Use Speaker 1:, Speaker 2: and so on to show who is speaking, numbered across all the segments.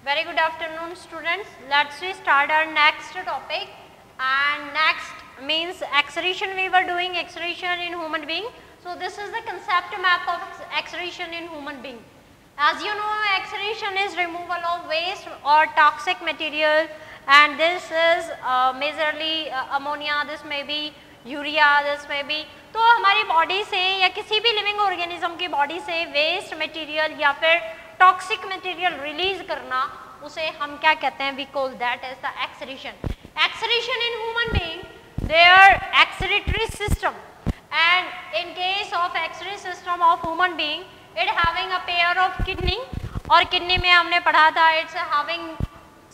Speaker 1: Very good afternoon students. Let's start our next topic, and next means excretion. We were doing excretion in human being. So this is the concept map of excretion in human being. As you know, excretion is removal of waste or toxic material, and this is majorly ammonia, this may be urea, this में भी. तो हमारी body से या किसी भी living organism की body से वेस्ट मटेरियल या फिर टॉक्सिक मटेरियल रिलीज करना, उसे हम क्या कहते हैं? We call that as the excretion. Excretion in human being, their excretory system, and in case of excretory system of human being it having a pair of kidney, और kidney में हमने पढ़ा था इट्स हैविंग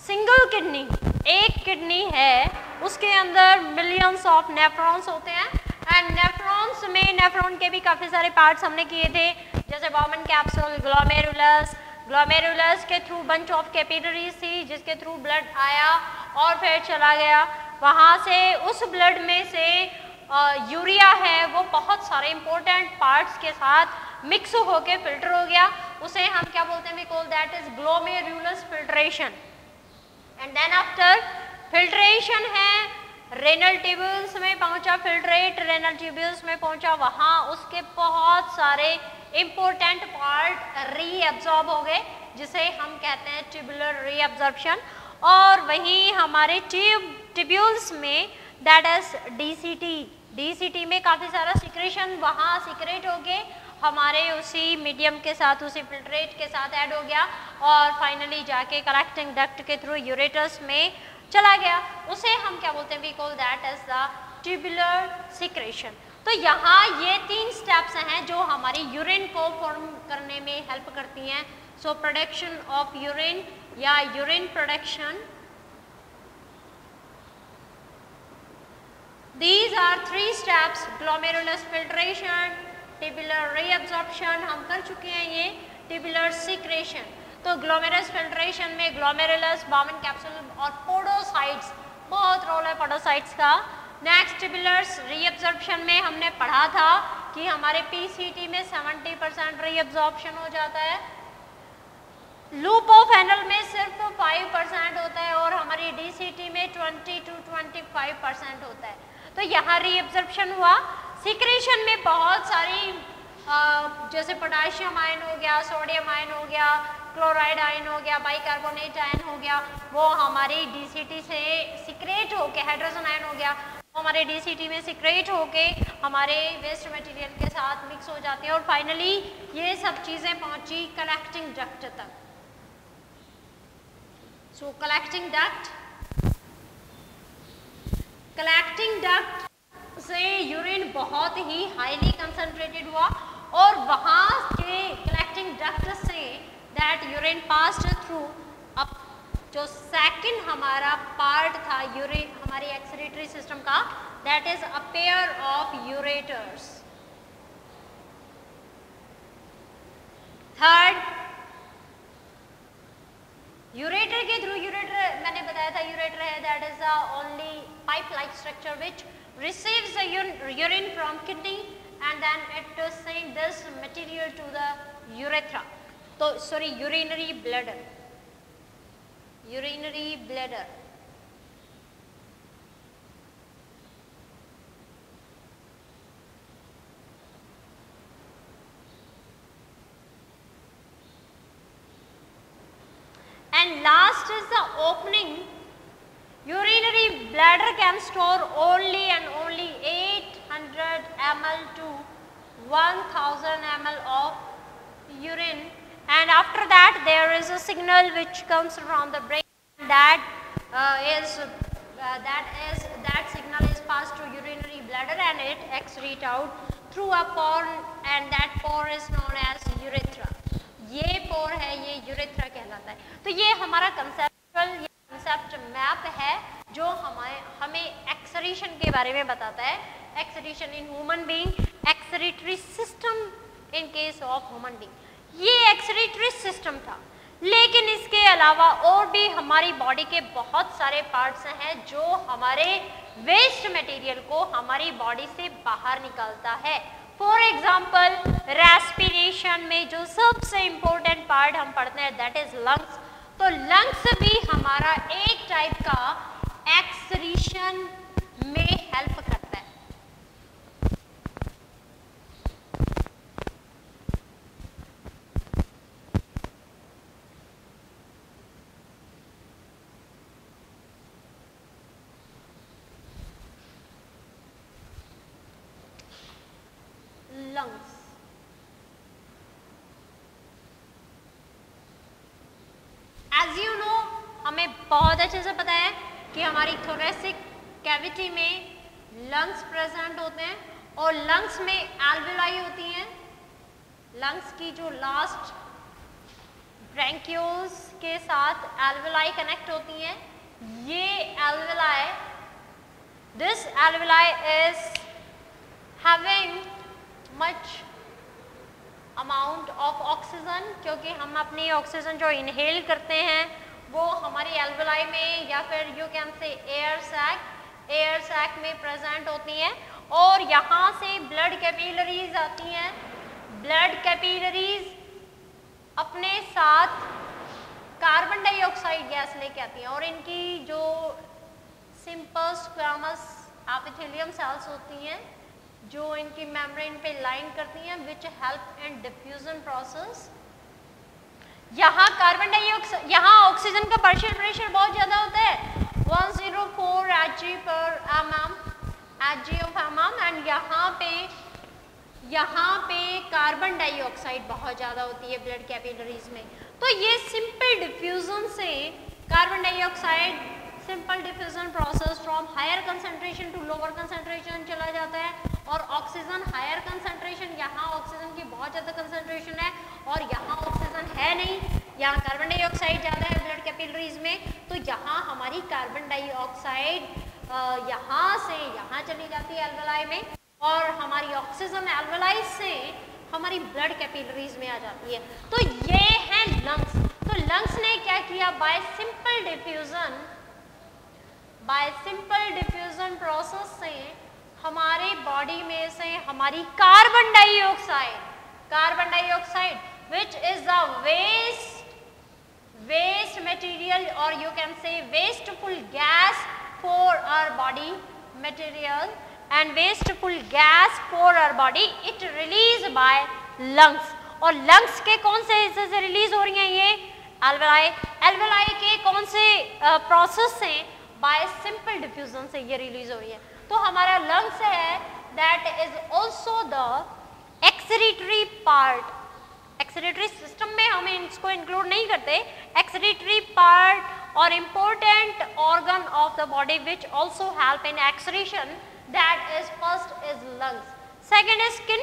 Speaker 1: सिंगल किडनी, एक kidney है, उसके अंदर millions of nephrons होते हैं, एंड नेफ्रॉन्स में नेफ्रॉन के भी काफ़ी सारे पार्ट्स हमने किए थे, जैसे बॉमन कैप्सूल, ग्लोमेरुलस, ग्लोमेरुलस के थ्रू बंच ऑफ कैपिलरीज थी जिसके थ्रू ब्लड आया और फिर चला गया. वहाँ से उस ब्लड में से यूरिया है वो बहुत सारे इंपॉर्टेंट पार्ट्स के साथ मिक्स होके फिल्टर हो गया, उसे हम क्या बोलते हैं? We call that is glomerulus filtration. And then after filtration है रेनल ट्यूब्यूल्स में पहुंचा, फिल्ट्रेट रेनल ट्यूब्यूल्स में पहुंचा, वहाँ उसके बहुत सारे इंपॉर्टेंट पार्ट रीअब्जॉर्ब हो गए जिसे हम कहते हैं ट्यूबुलर रीअब्जॉर्प्शन. और वहीं हमारे ट्यूब्यूल्स में दैट इज डीसीटी में काफ़ी सारा सिक्रेशन वहाँ सिक्रेट हो गए, हमारे उसी मीडियम के साथ उसी फिल्ट्रेट के साथ ऐड हो गया और फाइनली जाके कलेक्टिंग डक्ट के थ्रू यूरेटस में चला गया, उसे हम क्या बोलते हैं? We call that as the tubular secretion. तो यहाँ ये 3 स्टेप्स हैं जो हमारी यूरिन को फॉर्म करने में हेल्प करती हैं. सो प्रोडक्शन ऑफ यूरिन या urine production, these are 3 steps. Glomerulus filtration, tubular reabsorption हम कर चुके हैं, ये ट्यूबुलर सिक्रेशन. तो ग्लोमेरुलस फिल्ट्रेशन में ग्लोमेरुलस, बॉमन कैप्सूल और पोडोसाइट्स, बहुत रोल है पोडोसाइट्स का. नेक्स्ट ट्यूबुलर रीअब्जॉर्प्शन में हमने पढ़ा था कि हमारे पीसीटी में 70% रीअब्जॉर्प्शन हो जाता है, लूप ऑफ एनल में सिर्फ 5% होता है और हमारी डीसीटी में 20 to 25% होता है. तो यहाँ रीअब्जॉर्प्शन हुआ. सिक्रेशन में बहुत सारी जैसे पोटाशियम आयन हो गया, सोडियम आयन हो गया, क्लोराइड आयन हो गया, बाइकार्बोनेट आयन हो गया, वो हमारी डीसीटी से सिक्रेट होके, हाइड्रोजन आयन हो गया, वो हमारे डीसीटी में सिक्रेट होके हमारे वेस्ट मटेरियल के साथ मिक्स हो जाते हैं और फाइनली ये सब चीज़ें पहुंची कलेक्टिंग डक्ट तक. सो कलेक्टिंग डक्ट से यूरिन बहुत ही हाईली कंसंट्रेटेड हुआ और वहाँ के collecting duct say that urine passed through up. जो सेकंड हमारा पार्ट था यूरिन हमारी एक्सक्रीटरी सिस्टम का, that is a pair of ureters. Third, ureter के थ्रू, यूरेटर मैंने बताया था यूरेटर है that is the only pipe like structure which receives the urine from kidney and then it sends this material to the urethra. So sorry, urinary bladder. And last is the opening. Urinary bladder can store only and only 800 ml to 1000 ml of urine, and after that there is a signal which comes from the brain that signal is passed to urinary bladder and it excretes out through a pore, and that pore is known as urethra. ये pore है, ये urethra कहलाता है. तो ये हमारा concept map है जो हमें एक्सक्रीशन के बारे में बताता है. Excretion in human being, excretory system in case of human being, ये एक्सक्रीटरी सिस्टम था. लेकिन इसके अलावा और भी हमारी बॉडी के बहुत सारे पार्ट्स हैं जो हमारे वेस्ट मटेरियल को हमारी बॉडी से बाहर निकालता है. फॉर एग्जाम्पल रेस्पिरेशन में जो सबसे इम्पोर्टेंट पार्ट हम पढ़ते हैं दैट इज लंग्स. तो लंग्स भी हमारा एक टाइप का एक्सक्रीशन में हेल्प करता है। लंग्स एज यू नो, हमें बहुत अच्छे से पता है कि हमारी थोरेसिक कैविटी में लंग्स प्रेजेंट होते हैं और लंग्स में एल्वेलाई होती हैं। लंग्स की जो लास्ट ब्रैंक्यूल्स के साथ एल्वेलाई कनेक्ट होती हैं। ये alveoli, this alveoli is having much amount of oxygen, क्योंकि हम अपनी ऑक्सीजन जो इनहेल करते हैं वो हमारी एल्वेलाई में या फिर you can say air sac में प्रेजेंट होती हैं। और यहाँ से ब्लड कैपिलरीज आती हैं। ब्लड कैपिलरीज अपने साथ कार्बन डाइऑक्साइड गैस लेके आती हैं और इनकी जो सिंपल स्क्वामस एपिथेलियम सेल्स होती हैं जो इनकी मेम्ब्रेन पे लाइन करती हैं, which help in diffusion process. यहाँ कार्बन डाइऑक्साइड, यहाँ ऑक्सीजन का पार्शियल प्रेशर बहुत ज़्यादा होता है 104 Hg/mm एंड यहाँ पे कार्बन डाइऑक्साइड बहुत ज़्यादा होती है ब्लड कैपिलरीज में। तो ये सिंपल डिफ्यूजन से carbon dioxide, simple diffusion process from higher concentration to lower concentration चला जाता है और ऑक्सीजन हायर कंसंट्रेशन, यहाँ ऑक्सीजन की बहुत ज़्यादा कंसंट्रेशन है और यहाँ ऑक्सीजन है नहीं, यहाँ कार्बन डाइऑक्साइड ज़्यादा है ब्लड कैपिलरीज में। तो यहाँ हमारी कार्बन डाइऑक्साइड यहाँ से यहाँ चली जाती है एल्वेलाई में और हमारी ऑक्सीजन एल्वेलाई से हमारी ब्लड कैपिलरीज में आ जाती है। तो ये है लंग्स। तो लंग्स ने क्या किया, बाय सिंपल डिफ्यूजन प्रोसेस से हमारे बॉडी में से हमारी carbon dioxide which is the waste material और you can say wasteful gas for our body material and wasteful gas for our body, it released by lungs। और lungs के कौन से हिस्से से रिलीज हो रही हैं ये एल्वेलाई के कौन से प्रोसेस से, बाय सिंपल डिफ्यूजन से ये रिलीज हो रही है। तो हमारा लंग्स है that is also the excretory part. Excretory system में हम इसको इंक्लूड नहीं करते। एक्सक्रीटरी पार्ट और important organ of the body which also help in excretion, that is first is lungs, second is skin।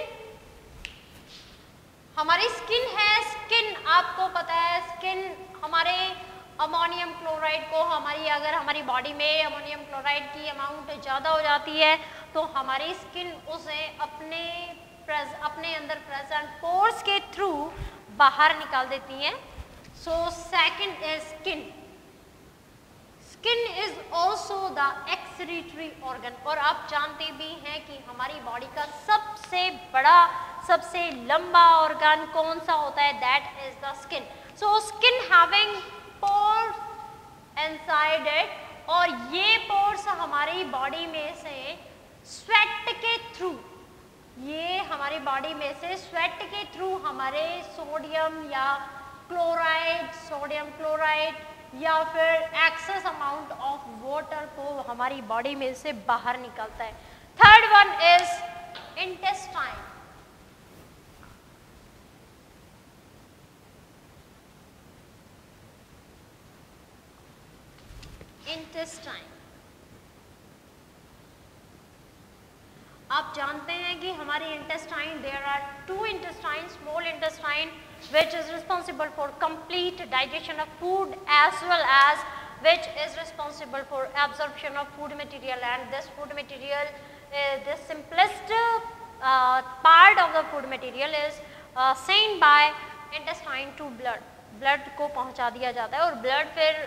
Speaker 1: हमारी स्किन है, skin आपको पता है, स्किन हमारे अमोनियम क्लोराइड को अगर हमारी बॉडी में अमोनियम क्लोराइड की अमाउंट ज़्यादा हो जाती है तो हमारी स्किन उसे अपने अंदर प्रेजेंट पोर्स के थ्रू बाहर निकाल देती है। So second is skin. Skin is also the excretory organ. और आप जानते भी हैं कि हमारी बॉडी का सबसे बड़ा, सबसे लंबा ऑर्गन कौन सा होता है, that is the skin. So skin having pores inside it, और ये पोर्स हमारी बॉडी में से स्वेट के थ्रू, ये हमारी बॉडी में से स्वेट के थ्रू हमारे सोडियम क्लोराइड या फिर एक्सेस अमाउंट ऑफ वाटर को हमारी बॉडी में से बाहर निकलता है। Third one is intestine. आप जानते हैं कि हमारी intestine, there are two intestine, small intestine which is responsible for complete digestion of food as well as which is responsible for absorption of food material, and this food material, the simplest part of the food material is sent by intestine to blood। Blood को पहुंचा दिया जाता है और blood फिर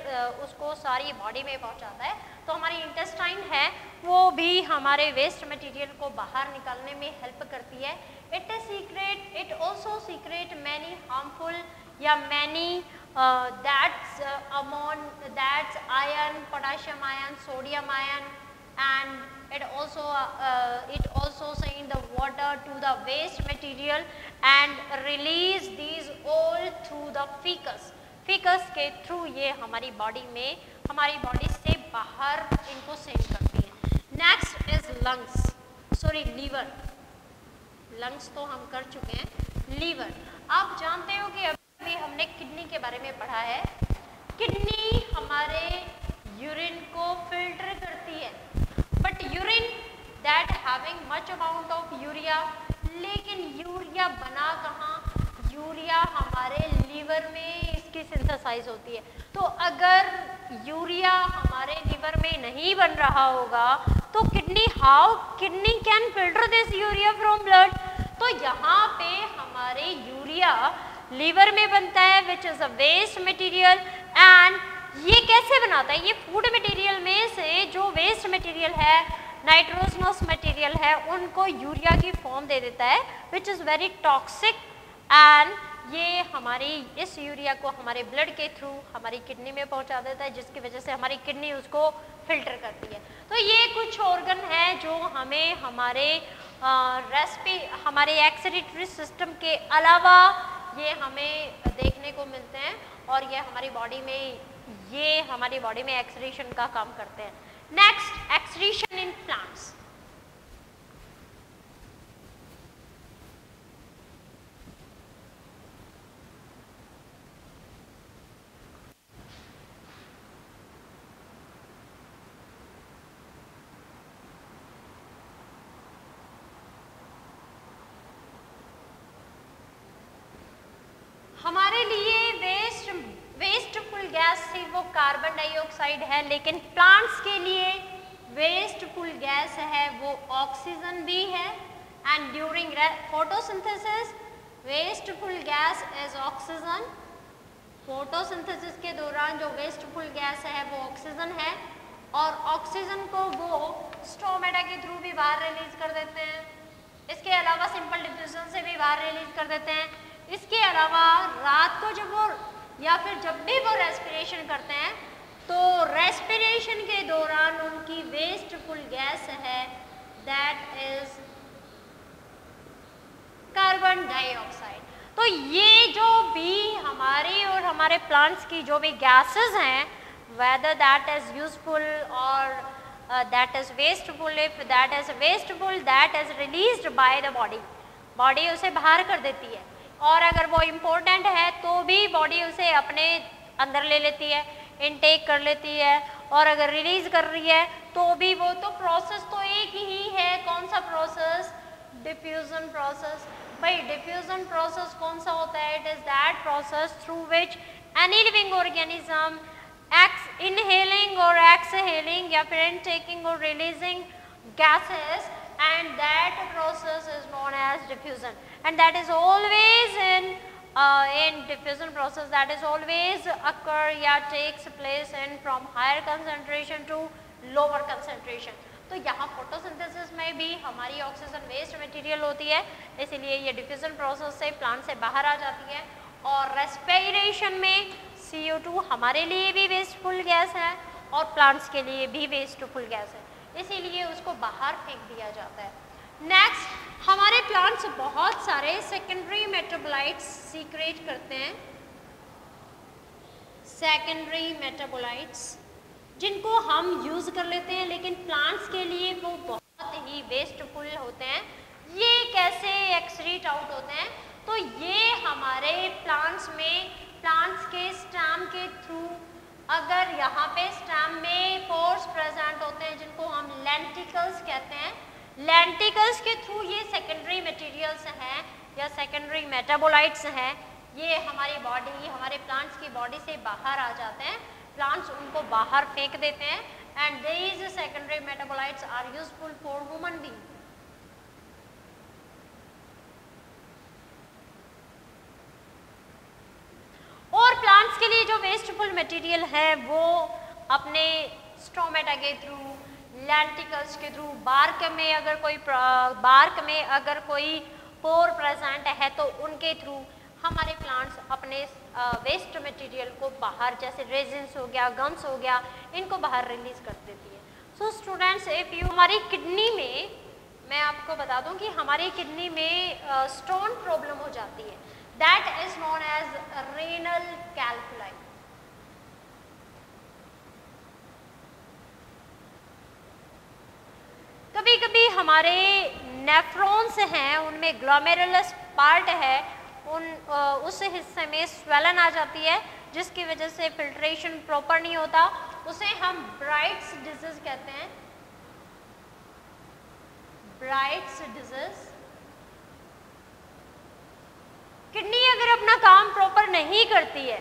Speaker 1: उसको सारी body में पहुंचाता है। तो हमारी इंटेस्टाइन है वो भी हमारे वेस्ट मटेरियल को बाहर निकालने में हेल्प करती है। It also secrete many harmful या many that's hormone, that's iron, potassium ion, sodium ion, and it also send the water to the waste material and release these all through the fecus. Faeces के through ये हमारी body में, हमारी body से बाहर इनको send करती है. Next is lungs, sorry liver. Lungs तो हम कर चुके हैं. लीवर, आप जानते हो कि अभी हमने किडनी के बारे में पढ़ा है. किडनी हमारे यूरिन को फिल्टर करती है, but urine that having much amount of urea, लेकिन यूरिया बना कहाँ, यूरिया हमारे लीवर में इसकी सिंथेसाइज होती है. तो अगर यूरिया हमारे लीवर में नहीं बन रहा होगा तो kidney can filter this urea from blood. तो यहाँ पे हमारे यूरिया लीवर में बनता है which is a waste material. And ये कैसे बनाता है, ये फूड मटेरियल में से जो वेस्ट मटेरियल है, नाइट्रोजनस मटेरियल है, उनको यूरिया की फॉर्म दे देता है which is very toxic. And ये हमारी इस यूरिया को हमारे ब्लड के थ्रू हमारी किडनी में पहुंचा देता है, जिसकी वजह से हमारी किडनी उसको फिल्टर करती है. तो ये कुछ ऑर्गन है जो हमें हमारे एक्सक्रीटरी सिस्टम के अलावा ये हमें देखने को मिलते हैं, और ये हमारी बॉडी में एक्सक्रीशन का काम करते हैं. Next, excretion in plants. हमारे लिए वेस्टफुल गैस सिर्फ वो कार्बन डाइऑक्साइड है, लेकिन प्लांट्स के लिए वेस्टफुल गैस है वो ऑक्सीजन भी है. And during photosynthesis wasteful gas is oxygen. Photosynthesis के दौरान जो वेस्टफुल गैस है वो ऑक्सीजन है, और ऑक्सीजन को वो स्टोमेटा के थ्रू भी बाहर रिलीज कर देते हैं. इसके अलावा सिंपल डिफ्यूजन से भी बाहर रिलीज कर देते हैं. इसके अलावा रात को जब भी वो रेस्पिरेशन करते हैं तो रेस्पिरेशन के दौरान उनकी वेस्टफुल गैस है दैट इज कार्बन डाइऑक्साइड. तो ये जो भी हमारी और हमारे प्लांट्स की जो भी गैसेस हैं, whether that is useful or that is wasteful, if that is wasteful that is released by the body उसे बाहर कर देती है, और अगर वो इम्पोर्टेंट है तो भी बॉडी उसे अपने अंदर ले लेती है, इनटेक कर लेती है, और अगर रिलीज कर रही है तो भी वो तो प्रोसेस तो एक ही है. कौन सा प्रोसेस? Diffusion process. भाई डिफ्यूजन प्रोसेस कौन सा होता है? It is that process through which any living organism inhaling और एक्सहेलिंग या फिर इनटेकिंग और releasing gases, and that process is known as diffusion. And that is always in diffusion process, that is always occur या takes place in from higher concentration to lower concentration. तो यहाँ photosynthesis में भी हमारी oxygen waste material होती है, इसीलिए ये डिफ्यूजन प्रोसेस से प्लांट से बाहर आ जाती है. और रेस्पिरेशन में CO2 हमारे लिए भी वेस्टफुल गैस है और प्लांट्स के लिए भी वेस्टफुल गैस है, इसीलिए उसको बाहर फेंक दिया जाता है. नेक्स्ट, हमारे प्लांट्स बहुत सारे सेकेंडरी मेटाबोलाइट्स सीक्रेट करते हैं. सेकेंडरी मेटाबोलाइट्स जिनको हम यूज़ कर लेते हैं, लेकिन प्लांट्स के लिए वो बहुत ही वेस्टफुल होते हैं. ये कैसे एक्सक्रीट आउट होते हैं? तो ये हमारे प्लांट्स के स्टेम के थ्रू, अगर यहाँ पे स्टेम में पोर्स प्रेजेंट होते हैं जिनको हम लेंटिकल्स कहते हैं, लेंटिकल्स के थ्रू ये सेकेंडरी मटेरियल्स हैं या सेकेंडरी मेटाबोलाइट्स हैं, ये हमारे प्लांट्स की बॉडी से बाहर आ जाते हैं. प्लांट्स उनको बाहर फेंक देते हैं, and these secondary metabolites are useful for human being. और प्लांट्स के लिए जो वेस्टफुल मटेरियल है वो अपने स्टोमेटा के थ्रू, लेंटिकल्स के थ्रू, बार्क में अगर कोई पोर प्रेजेंट है तो उनके थ्रू, हमारे प्लांट्स अपने वेस्ट मटेरियल को बाहर, जैसे रेजिन्स हो गया, गम्स हो गया, इनको बाहर रिलीज कर देती है। सो स्टूडेंट्स, इफ यू, हमारी किडनी में, मैं आपको बता दूं कि हमारी किडनी में स्टोन प्रॉब्लम हो जाती है, that is known as renal calculi. कभी कभी हमारे नेफ्रॉन्स हैं, उनमें ग्लोमेरुलस पार्ट है, उस हिस्से में स्वेलन आ जाती है, जिसकी वजह से फिल्ट्रेशन प्रॉपर नहीं होता, उसे हम ब्राइट्स डिजीज कहते हैं, ब्राइट्स डिजीज। किडनी अगर अपना काम प्रॉपर नहीं करती है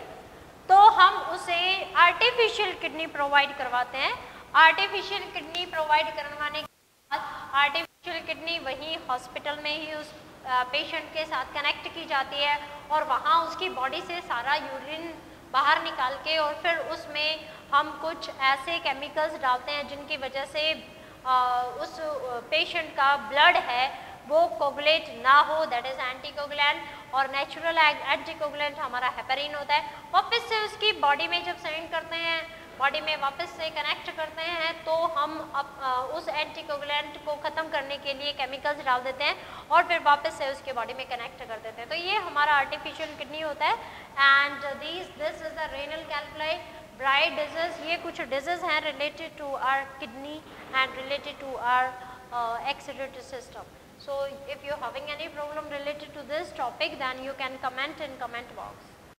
Speaker 1: तो हम उसे आर्टिफिशियल किडनी प्रोवाइड करवाते हैं। आर्टिफिशियल किडनी प्रोवाइड करवाने के बाद आर्टिफिशियल किडनी वहीं हॉस्पिटल में ही उस पेशेंट के साथ कनेक्ट की जाती है और वहाँ उसकी बॉडी से सारा यूरिन बाहर निकाल के, और फिर उसमें हम कुछ ऐसे केमिकल्स डालते हैं जिनकी वजह से उस पेशेंट का ब्लड है वो कोगुलेट ना हो, दैट इज एंटीकोगुलेंट, और नेचुरल एंटीकोगुलेंट हमारा हेपेरिन होता है। वापस से उसकी बॉडी में जब सेंड करते हैं, बॉडी में वापस से कनेक्ट करते हैं, तो हम उस एंटीकोगुलेंट को ख़त्म करने के लिए केमिकल्स डाल देते हैं और फिर वापस से उसके बॉडी में कनेक्ट कर देते हैं। तो ये हमारा आर्टिफिशियल किडनी होता है। And this is the renal calculi, Bright disease. ये कुछ डिजीज हैं related to our kidney and related to our excretory system. So if you're having any problem related to this topic, then you can comment in comment box.